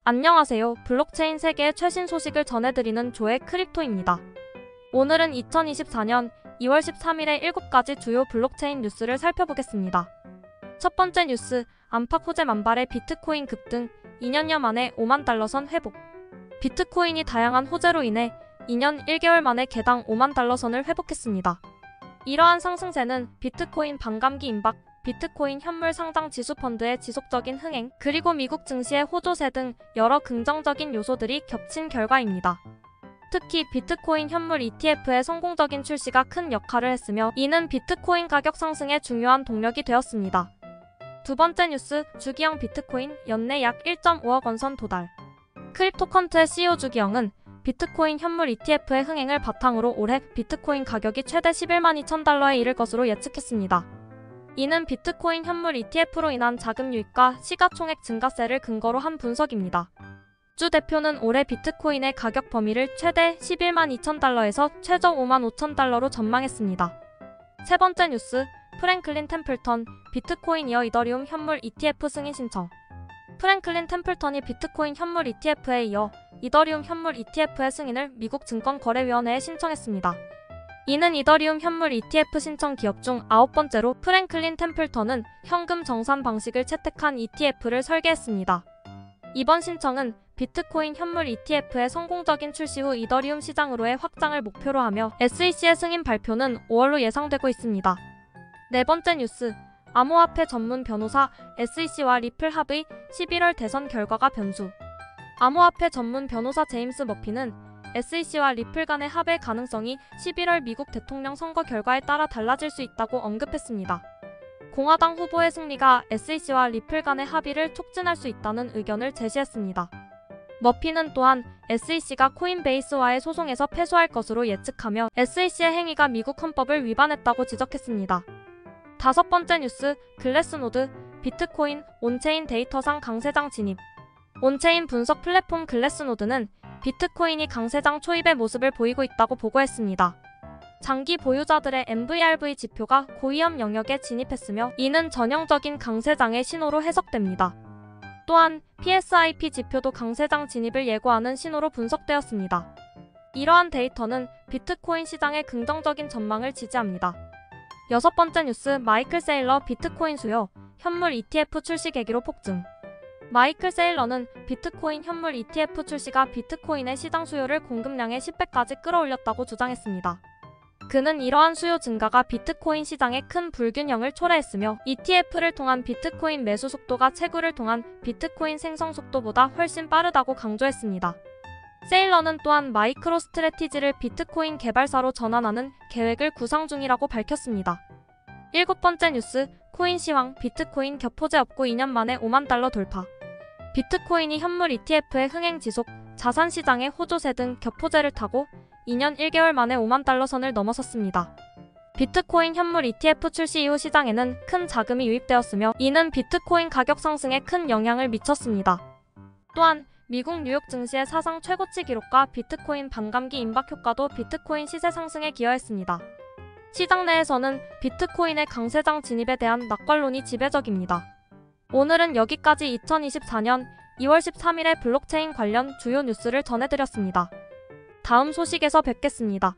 안녕하세요. 블록체인 세계의 최신 소식을 전해드리는 조의 크립토입니다. 오늘은 2024년 2월 13일에 7가지 주요 블록체인 뉴스를 살펴보겠습니다. 첫 번째 뉴스, 안팎 호재 만발의 비트코인 급등, 2년여 만에 5만 달러 선 회복. 비트코인이 다양한 호재로 인해 2년 1개월 만에 개당 5만 달러 선을 회복했습니다. 이러한 상승세는 비트코인 반감기 임박, 비트코인 현물 상장 지수 펀드의 지속적인 흥행, 그리고 미국 증시의 호조세 등 여러 긍정적인 요소들이 겹친 결과입니다. 특히 비트코인 현물 ETF의 성공적인 출시가 큰 역할을 했으며 이는 비트코인 가격 상승의 중요한 동력이 되었습니다. 두 번째 뉴스, 주기영 비트코인 연내 약 1.5억 원 선 도달. 크립토컨트의 CEO 주기영은 비트코인 현물 ETF의 흥행을 바탕으로 올해 비트코인 가격이 최대 11만 2천 달러에 이를 것으로 예측했습니다. 이는 비트코인 현물 ETF로 인한 자금 유입과 시가총액 증가세를 근거로 한 분석입니다. 주 대표는 올해 비트코인의 가격 범위를 최대 11만 2천 달러에서 최저 5만 5천 달러로 전망했습니다. 세 번째 뉴스, 프랭클린 템플턴, 비트코인 이어 이더리움 현물 ETF 승인 신청. 프랭클린 템플턴이 비트코인 현물 ETF에 이어 이더리움 현물 ETF의 승인을 미국 증권거래위원회에 신청했습니다. 이는 이더리움 현물 ETF 신청 기업 중 9번째로 프랭클린 템플턴은 현금 정산 방식을 채택한 ETF를 설계했습니다. 이번 신청은 비트코인 현물 ETF의 성공적인 출시 후 이더리움 시장으로의 확장을 목표로 하며 SEC의 승인 발표는 5월로 예상되고 있습니다. 네 번째 뉴스, 암호화폐 전문 변호사 SEC와 리플 합의, 11월 대선 결과가 변수. 암호화폐 전문 변호사 제임스 머피는 SEC와 리플 간의 합의 가능성이 11월 미국 대통령 선거 결과에 따라 달라질 수 있다고 언급했습니다. 공화당 후보의 승리가 SEC와 리플 간의 합의를 촉진할 수 있다는 의견을 제시했습니다. 머피는 또한 SEC가 코인베이스와의 소송에서 패소할 것으로 예측하며 SEC의 행위가 미국 헌법을 위반했다고 지적했습니다. 다섯 번째 뉴스, 글래스노드, 비트코인 온체인 데이터상 강세장 진입. 온체인 분석 플랫폼 글래스노드는 비트코인이 강세장 초입의 모습을 보이고 있다고 보고했습니다. 장기 보유자들의 MVRV 지표가 고위험 영역에 진입했으며 이는 전형적인 강세장의 신호로 해석됩니다. 또한 PSIP 지표도 강세장 진입을 예고하는 신호로 분석되었습니다. 이러한 데이터는 비트코인 시장의 긍정적인 전망을 지지합니다. 여섯 번째 뉴스, 마이클 세일러 비트코인 수요, 현물 ETF 출시 계기로 폭증. 마이클 세일러는 비트코인 현물 ETF 출시가 비트코인의 시장 수요를 공급량의 10배까지 끌어올렸다고 주장했습니다. 그는 이러한 수요 증가가 비트코인 시장의 큰 불균형을 초래했으며 ETF를 통한 비트코인 매수 속도가 채굴을 통한 비트코인 생성 속도보다 훨씬 빠르다고 강조했습니다. 세일러는 또한 마이크로 스트래티지를 비트코인 개발사로 전환하는 계획을 구상 중이라고 밝혔습니다. 일곱 번째 뉴스, 코인 시황, 비트코인 겹호재 없고 2년 만에 5만 달러 돌파. 비트코인이 현물 ETF의 흥행 지속, 자산 시장의 호조세 등 겹호재를 타고 2년 1개월 만에 5만 달러 선을 넘어섰습니다. 비트코인 현물 ETF 출시 이후 시장에는 큰 자금이 유입되었으며 이는 비트코인 가격 상승에 큰 영향을 미쳤습니다. 또한 미국 뉴욕 증시의 사상 최고치 기록과 비트코인 반감기 임박 효과도 비트코인 시세 상승에 기여했습니다. 시장 내에서는 비트코인의 강세장 진입에 대한 낙관론이 지배적입니다. 오늘은 여기까지 2024년 2월 13일에 블록체인 관련 주요 뉴스를 전해드렸습니다. 다음 소식에서 뵙겠습니다.